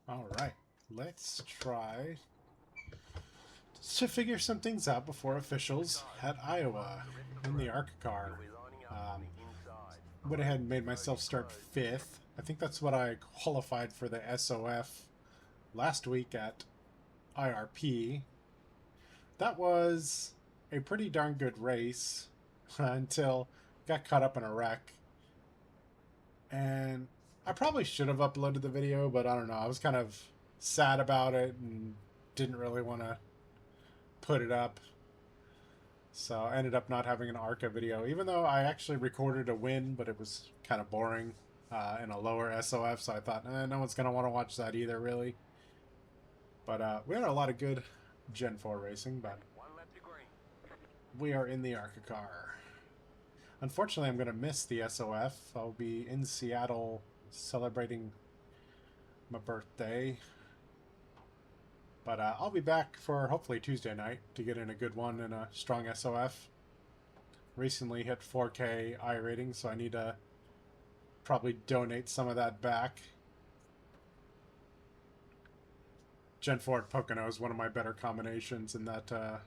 Alright, let's try to figure some things out before officials at Iowa in the ARCA car. Went ahead and made myself start 5th. I think that's what I qualified for the SOF last week at IRP. That was a pretty darn good race until got caught up in a wreck. And I probably should have uploaded the video, but I don't know. I was kind of sad about it and didn't really want to put it up. So I ended up not having an ARCA video, even though I actually recorded a win, but it was kind of boring in a lower SOF, so I thought, no one's going to want to watch that either, really. But we had a lot of good Gen 4 racing, but we are in the ARCA car. Unfortunately, I'm going to miss the SOF. I'll be in Seattle celebrating my birthday. But I'll be back for hopefully Tuesday night to get in a good one and a strong SOF. Recently hit 4K I rating, so I need to probably donate some of that back. Gen 4 at Pocono is one of my better combinations, and that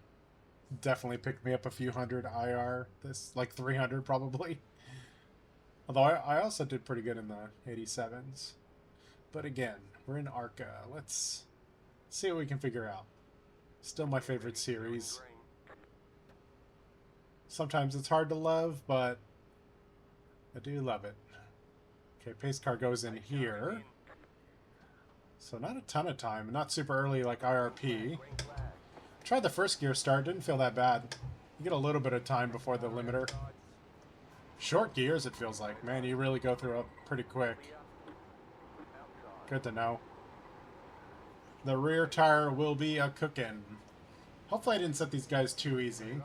definitely picked me up a few hundred IR. This like 300 probably. Although I also did pretty good in the 87s. But again, we're in ARCA. Let's see what we can figure out. Still my favorite series. Sometimes it's hard to love, but I do love it. Okay, pace car goes in here. So not a ton of time. Not super early like IRP. Tried the first gear start. Didn't feel that bad. You get a little bit of time before the limiter. Short gears, it feels like. Man, you really go through it pretty quick. Good to know. The rear tire will be a cookin'. Hopefully I didn't set these guys too easy.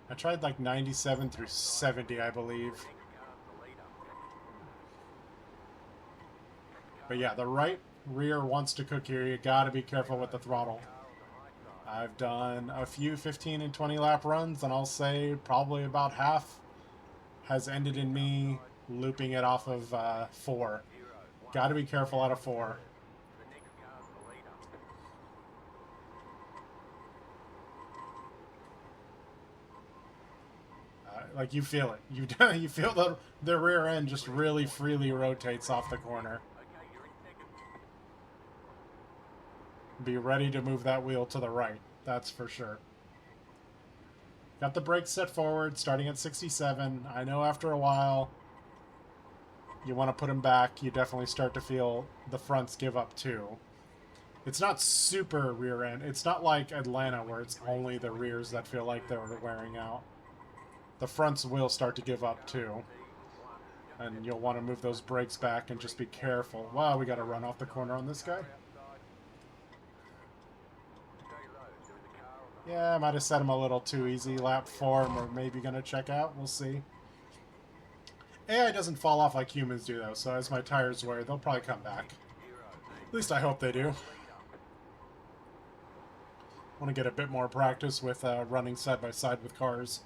I tried like 97 through 70, I believe. But yeah, the right rear wants to cook here. You gotta be careful with the throttle. I've done a few 15 and 20 lap runs, and I'll say probably about half has ended in me looping it off of 4. Gotta be careful out of 4. Like, you feel it. You feel the rear end just really freely rotates off the corner. Be ready to move that wheel to the right. That's for sure. Got the brakes set forward, starting at 67. I know after a while, you want to put them back. You definitely start to feel the fronts give up too. It's not super rear end. It's not like Atlanta where it's only the rears that feel like they're wearing out. The fronts will start to give up too. And you'll want to move those brakes back and just be careful. Wow, we got to run off the corner on this guy. Yeah, I might have set him a little too easy. Lap 4, and we're maybe going to check out. We'll see. AI doesn't fall off like humans do, though, so as my tires wear, they'll probably come back. At least I hope they do. I want to get a bit more practice with running side by side with cars.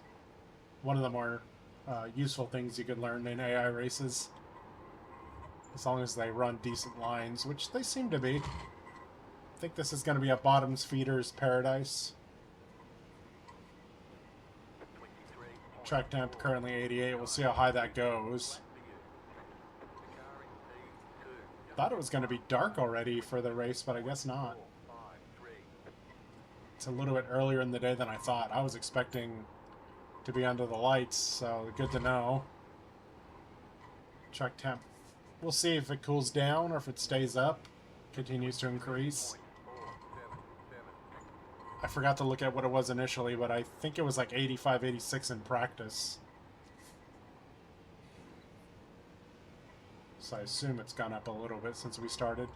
One of the more useful things you can learn in AI races. As long as they run decent lines, which they seem to be. I think this is going to be a bottoms feeder's paradise. Track temp currently 88. We'll see how high that goes. Thought it was going to be dark already for the race, but I guess not. It's a little bit earlier in the day than I thought. I was expecting to be under the lights, so good to know. Track temp. We'll see if it cools down or if it stays up, continues to increase. I forgot to look at what it was initially, but I think it was like 85, 86 in practice. So I assume it's gone up a little bit since we started.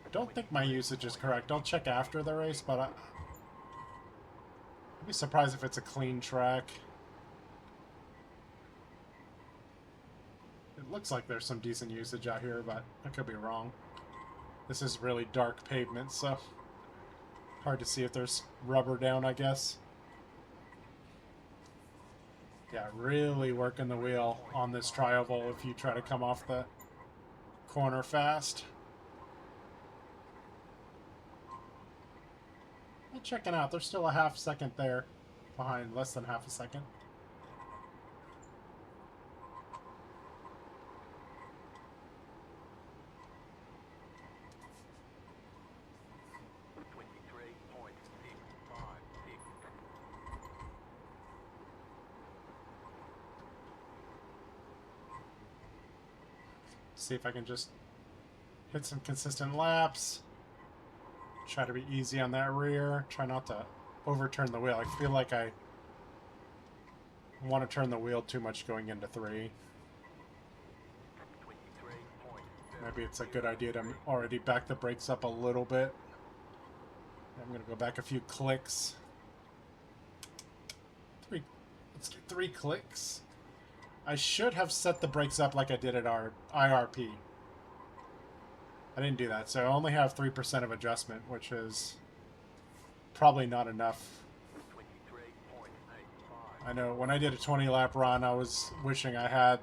I don't think my usage is correct. I'll check after the race, but I'd be surprised if it's a clean track. It looks like there's some decent usage out here, but I could be wrong. This is really dark pavement, so hard to see if there's rubber down, I guess. Yeah, really working the wheel on this tri-oval if you try to come off the corner fast. Well, checking out. There's still a half second there behind, less than half a second. See if I can just hit some consistent laps. Try to be easy on that rear. Try not to overturn the wheel. I feel like I want to turn the wheel too much going into 3. Maybe it's a good idea to already back the brakes up a little bit. I'm going to go back a few clicks. Let's get 3 clicks. I should have set the brakes up like I did at our IRP. I didn't do that, so I only have 3% of adjustment, which is probably not enough. I know when I did a 20-lap run, I was wishing I had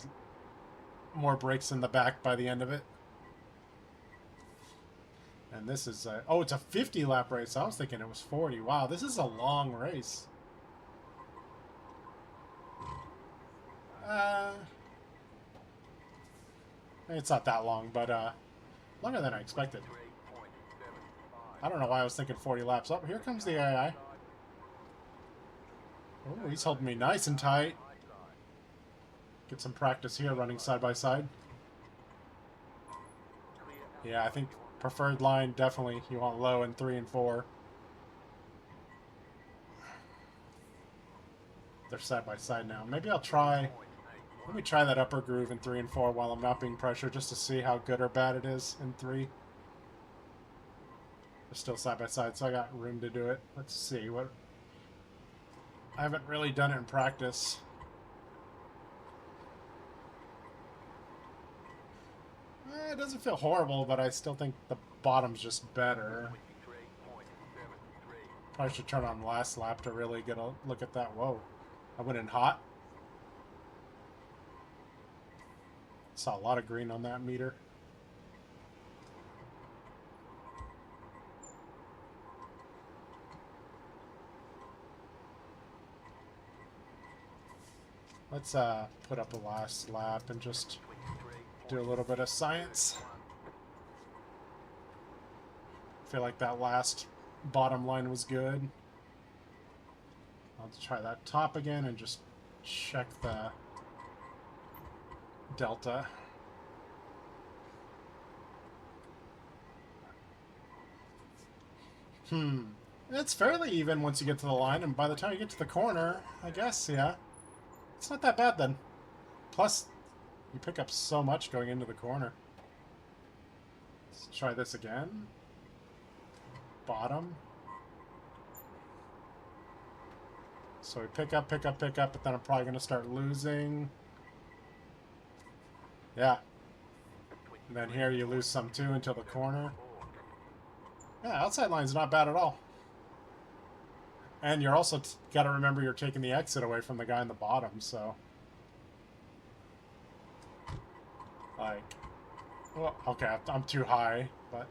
more brakes in the back by the end of it. And this is a, oh, it's a 50-lap race. I was thinking it was 40. Wow, this is a long race. It's not that long, but longer than I expected. I don't know why I was thinking 40 laps. Oh, here comes the AI. Oh, he's holding me nice and tight. Get some practice here running side by side. Yeah, I think preferred line, definitely. You want low in 3 and 4. They're side by side now. Maybe I'll try... Let me try that upper groove in 3 and 4 while I'm not being pressured, just to see how good or bad it is in 3. They're still side by side, so I got room to do it. Let's see what... I haven't really done it in practice. It doesn't feel horrible, but I still think the bottom's just better. Probably should turn on the last lap to really get a look at that. Whoa. I went in hot. Saw a lot of green on that meter. Let's put up a last lap and just do a little bit of science. Feel like that last bottom line was good. I'll try that top again and just check the delta. It's fairly even once you get to the line, and by the time you get to the corner, I guess, yeah. It's not that bad then. Plus, you pick up so much going into the corner. Let's try this again. Bottom. So we pick up, but then I'm probably going to start losing. Yeah. And then here you lose some too until the corner. Yeah, outside line's not bad at all. And you're also got to remember you're taking the exit away from the guy in the bottom, so... Like... Well, okay, I'm too high, but...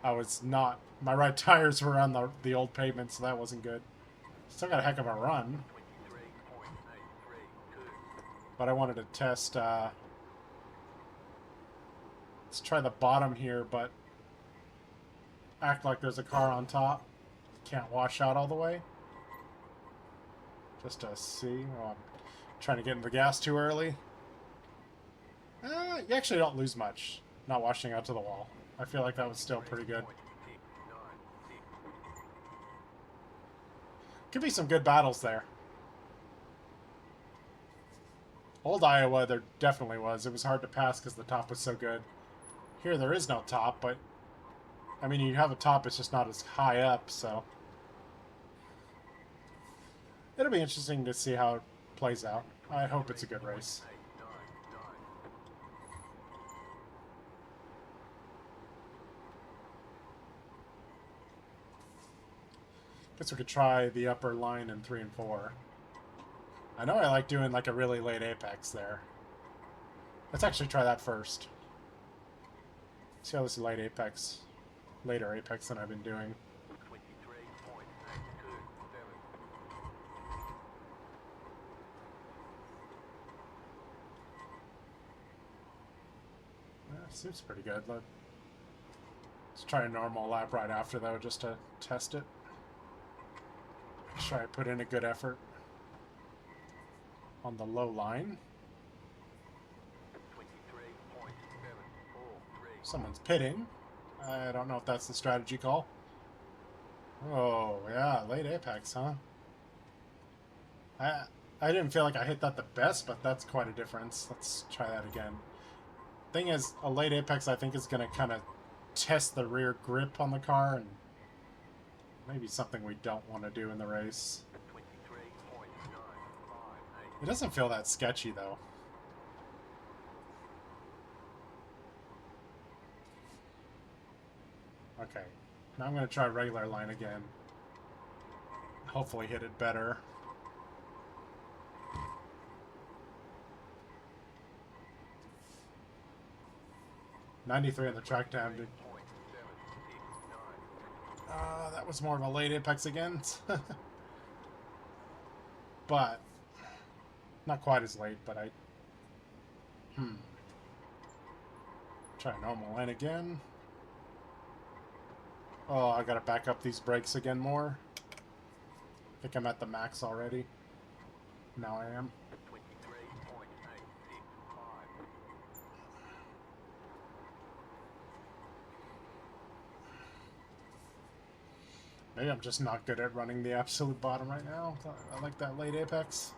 I was not... My right tires were on the old pavement, so that wasn't good. Still got a heck of a run. But I wanted to test... Let's try the bottom here, but... Act like there's a car on top. Can't wash out all the way. Just to see. Oh, I'm trying to get in the gas too early. You actually don't lose much not washing out to the wall. I feel like that was still pretty good. Could be some good battles there. Old Iowa, there definitely was. It was hard to pass because the top was so good. Here there is no top, but... I mean, you have a top, it's just not as high up, so... It'll be interesting to see how it plays out. I hope it's a good race. Guess we could try the upper line in 3 and 4. I know I like doing like a really late apex there. Let's actually try that first. See how this late apex, later apex than I've been doing. Seems pretty good. Let's try a normal lap right after though, just to test it. Try to put in a good effort on the low line. Someone's pitting. I don't know if that's the strategy call. Oh, yeah, late apex, huh? I didn't feel like I hit that the best, but that's quite a difference. Let's try that again. Thing is, a late apex I think is going to kind of test the rear grip on the car, and maybe something we don't want to do in the race. It doesn't feel that sketchy, though. Okay, now I'm going to try regular line again. Hopefully hit it better. .93 on the track time, dude. That was more of a late apex again. But not quite as late, but I... Try normal line again. Oh, I gotta back up these brakes again more. I think I'm at the max already. Now I am. Maybe I'm just not good at running the absolute bottom right now. I like that late apex.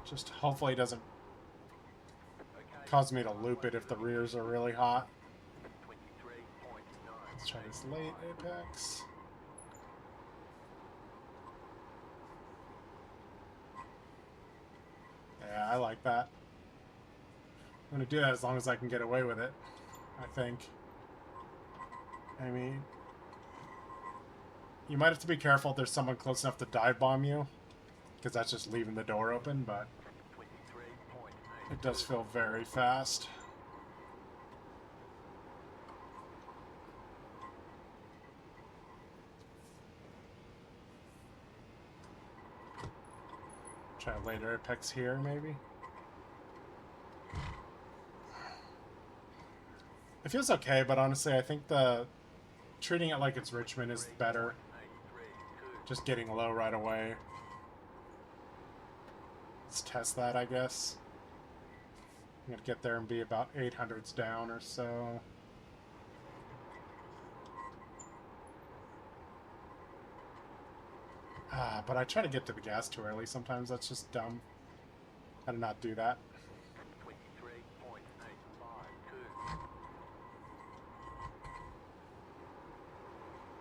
Just hopefully it doesn't cause me to loop it if the rears are really hot. Let's try this late apex. Yeah, I like that. I'm going to do that as long as I can get away with it, I think. I mean, you might have to be careful if there's someone close enough to dive bomb you, because that's just leaving the door open, but it does feel very fast. Try a later apex here, maybe. It feels okay, but honestly, I think treating it like it's Richmond is better. Just getting low right away. Let's test that, I guess. I'm gonna get there and be about 800s down or so. But I try to get to the gas too early sometimes. That's just dumb. How to not do that.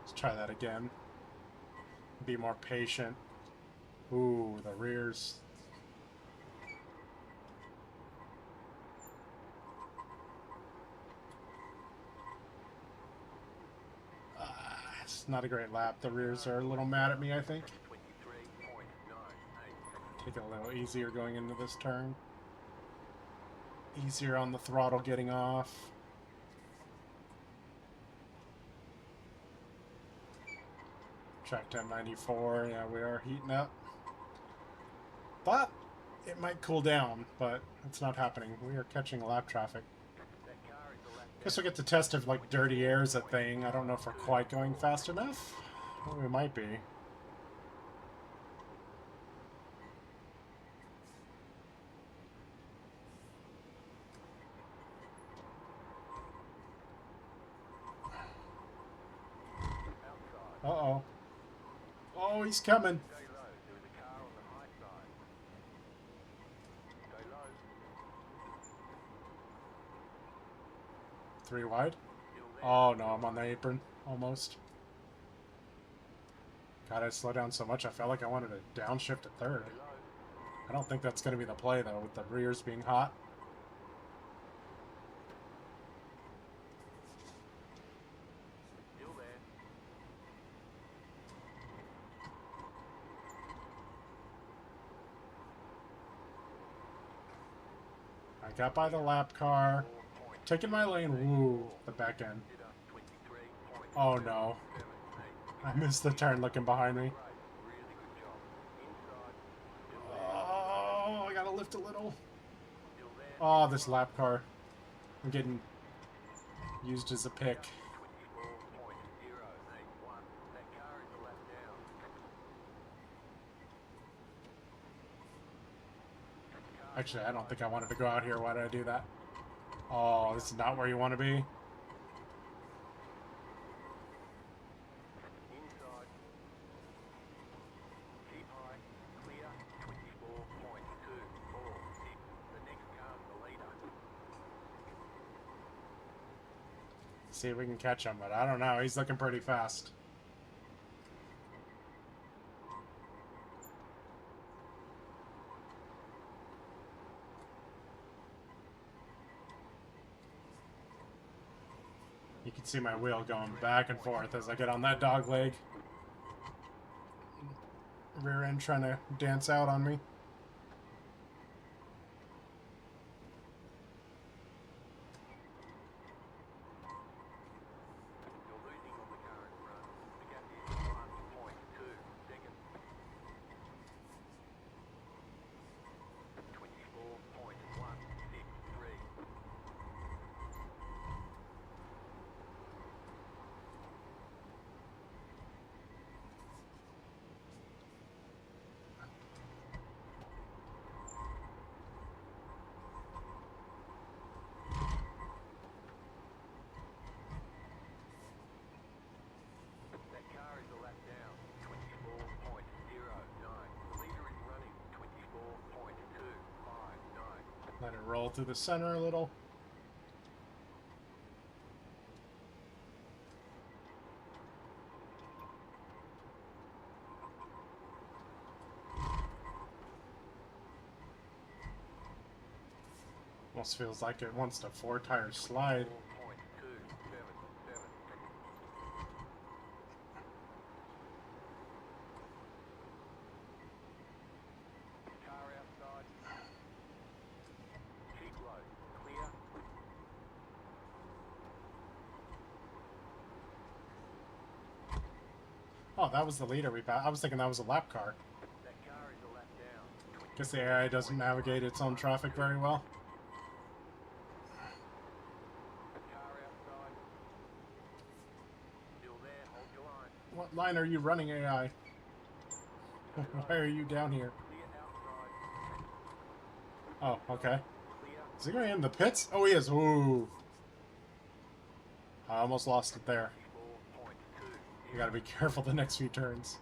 Let's try that again. Be more patient. Ooh, the rears. It's not a great lap. The rears are a little mad at me, I think. Take it a little easier going into this turn. Easier on the throttle getting off. Track time 94. Yeah, we are heating up. Thought it might cool down, but it's not happening. We are catching lap traffic. Guess we'll get to test if like dirty air is a thing. I don't know if we're quite going fast enough. Well, we might be. Uh-oh. Oh, he's coming. Three wide? Oh no, I'm on the apron. Almost. God, I slowed down so much I felt like I wanted to downshift to third. I don't think that's going to be the play though, with the rears being hot. I got by the lap car. Taking my lane. Woo, the back end. Oh no. I missed the turn looking behind me. Oh, I gotta lift a little. Oh, this lap car. I'm getting used as a pick. Actually, I don't think I wanted to go out here. Why did I do that? Oh, this is not where you want to be. See if we can catch him, but I don't know. He's looking pretty fast. You can see my wheel going back and forth as I get on that dog leg. Rear end trying to dance out on me. Let it roll through the center a little. Almost feels like it wants to four-tire slide. Oh, that was the leader we passed. I was thinking that was a lap car. Guess the AI doesn't navigate its own traffic very well. What line are you running, AI? Why are you down here? Oh, okay. Is he going in the pits? Oh, he is. Ooh. I almost lost it there. You gotta be careful the next few turns.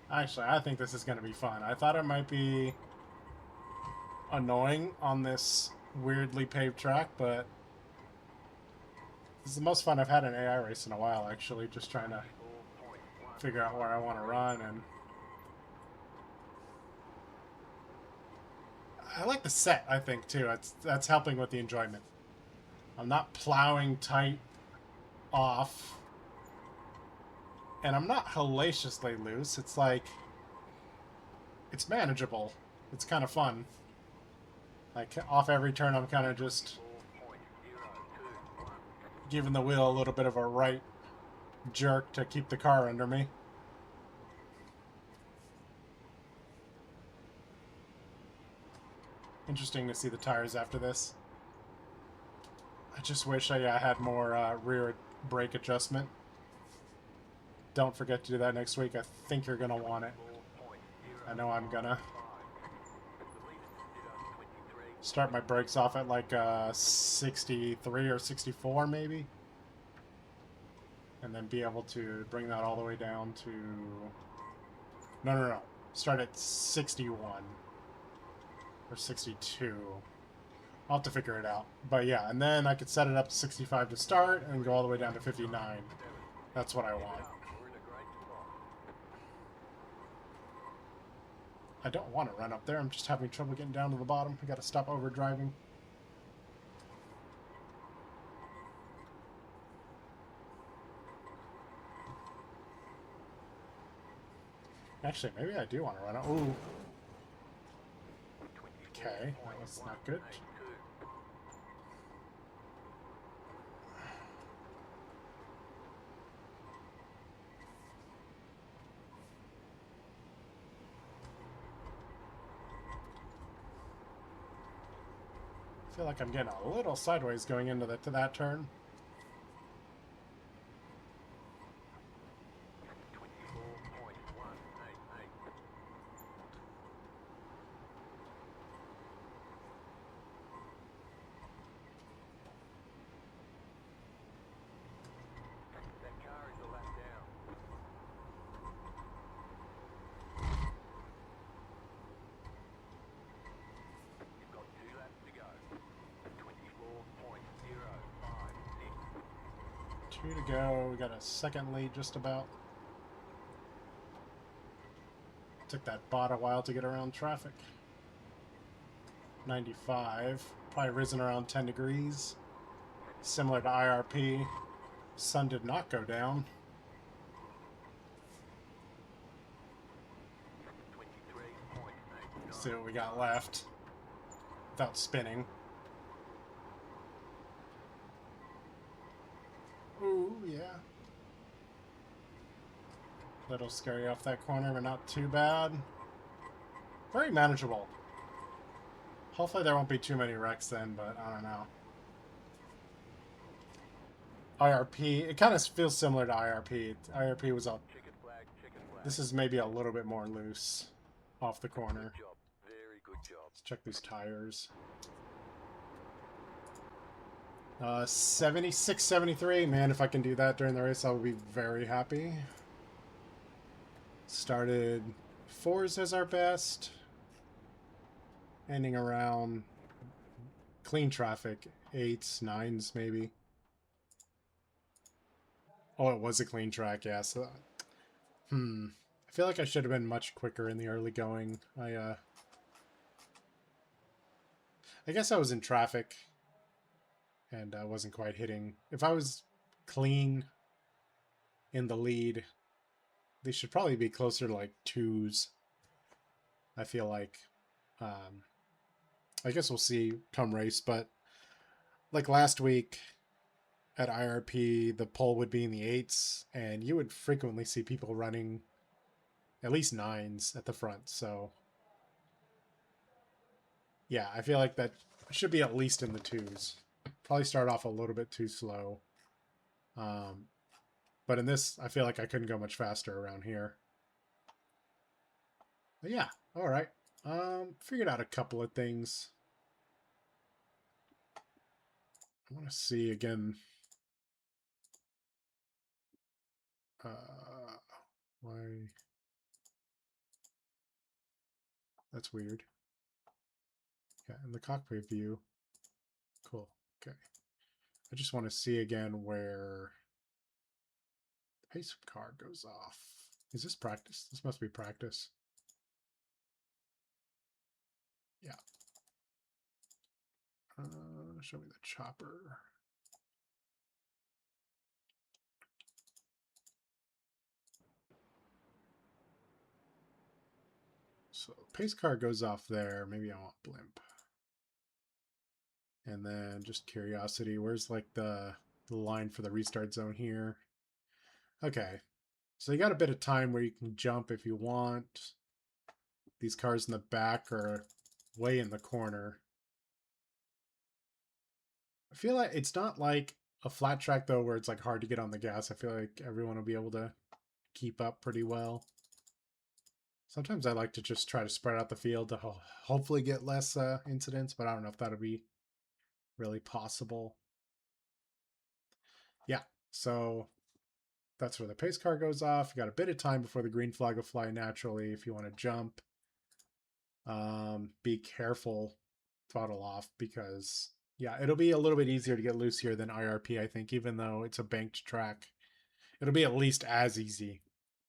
Actually, I think this is gonna be fun. I thought it might be annoying on this weirdly paved track, but this is the most fun I've had in an AI race in a while, actually. Just trying to figure out where I want to run, and I like the set, I think, too. That's helping with the enjoyment. I'm not plowing tight off, and I'm not hellaciously loose. It's like, it's manageable. It's kind of fun. Like, off every turn, I'm kind of just giving the wheel a little bit of a right jerk to keep the car under me. Interesting to see the tires after this. I just wish I had more rear brake adjustment. Don't forget to do that next week. I think you're going to want it. I know I'm going to. Start my brakes off at like 63 or 64 maybe. And then be able to bring that all the way down to... No. Start at 61. Or 62. I'll have to figure it out. But yeah, and then I could set it up to 65 to start and go all the way down to 59. That's what I want. I don't want to run up there. I'm just having trouble getting down to the bottom. I gotta stop overdriving. Actually, maybe I do want to run it. Ooh. Okay, that was not good. I feel like I'm getting a little sideways going into that turn. Two to go. We got a second lead just about. Took that bot a while to get around traffic. 95. Probably risen around 10 degrees. Similar to IRP. Sun did not go down. See what we got left. Without spinning. Ooh, yeah. Little scary off that corner, but not too bad. Very manageable. Hopefully there won't be too many wrecks then, but I don't know. IRP, it kind of feels similar to IRP. IRP was a... This is maybe a little bit more loose off the corner. Very good job. Let's check these tires. 76, 73. Man, if I can do that during the race, I will be very happy. Started 4s as our best. Ending around clean traffic, 8s, 9s maybe. Oh, it was a clean track, yeah. So, I feel like I should have been much quicker in the early going. I guess I was in traffic and I wasn't quite hitting. If I was clean in the lead, they should probably be closer to like 2s. I feel like. I guess we'll see come race, but like last week at IRP, the pole would be in the 8s, and you would frequently see people running at least 9s at the front. So yeah, I feel like that should be at least in the 2s. Probably start off a little bit too slow. But in this, I feel like I couldn't go much faster around here. But yeah, all right. Figured out a couple of things. I want to see again. Why? That's weird. Yeah, in the cockpit view. Cool. Okay. I just want to see again where the pace car goes off. Is this practice? This must be practice. Yeah. Show me the chopper. So pace car goes off there. Maybe I want blimp. And then just curiosity, where's like the line for the restart zone here? Okay. So you got a bit of time where you can jump if you want. These cars in the back are way in the corner. I feel like it's not like a flat track though where it's like hard to get on the gas. I feel like everyone will be able to keep up pretty well. Sometimes I like to just try to spread out the field to hopefully get less incidents, but I don't know if that'll be really possible. Yeah, so that's where the pace car goes off. You got a bit of time before the green flag will fly naturally if you want to jump. Be careful, throttle off, because yeah, it'll be a little bit easier to get loose here than IRP, I think, even though it's a banked track. It'll be at least as easy.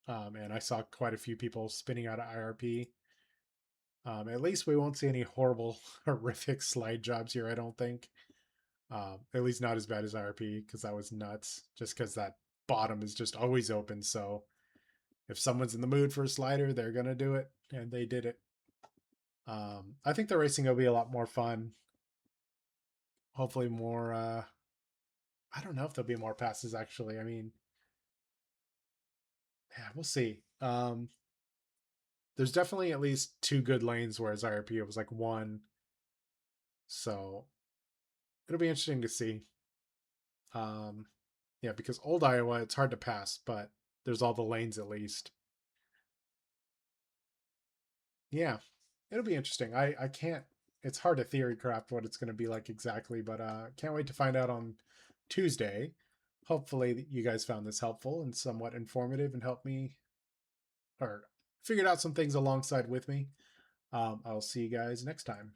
And I saw quite a few people spinning out of IRP. At least we won't see any horrible, horrific slide jobs here, I don't think. At least not as bad as IRP, because that was nuts. Just because that bottom is just always open, so if someone's in the mood for a slider, they're gonna do it, and they did it. I think the racing will be a lot more fun. Hopefully, more. I don't know if there'll be more passes. Actually, I mean, yeah, we'll see. There's definitely at least 2 good lanes, whereas IRP it was like one. So it'll be interesting to see. Um, yeah, because old Iowa, it's hard to pass, but there's all the lanes at least. Yeah, it'll be interesting. I can't. It's hard to theory craft what it's going to be like exactly, but can't wait to find out on Tuesday. Hopefully, you guys found this helpful and somewhat informative and helped me or figured out some things alongside with me. I'll see you guys next time.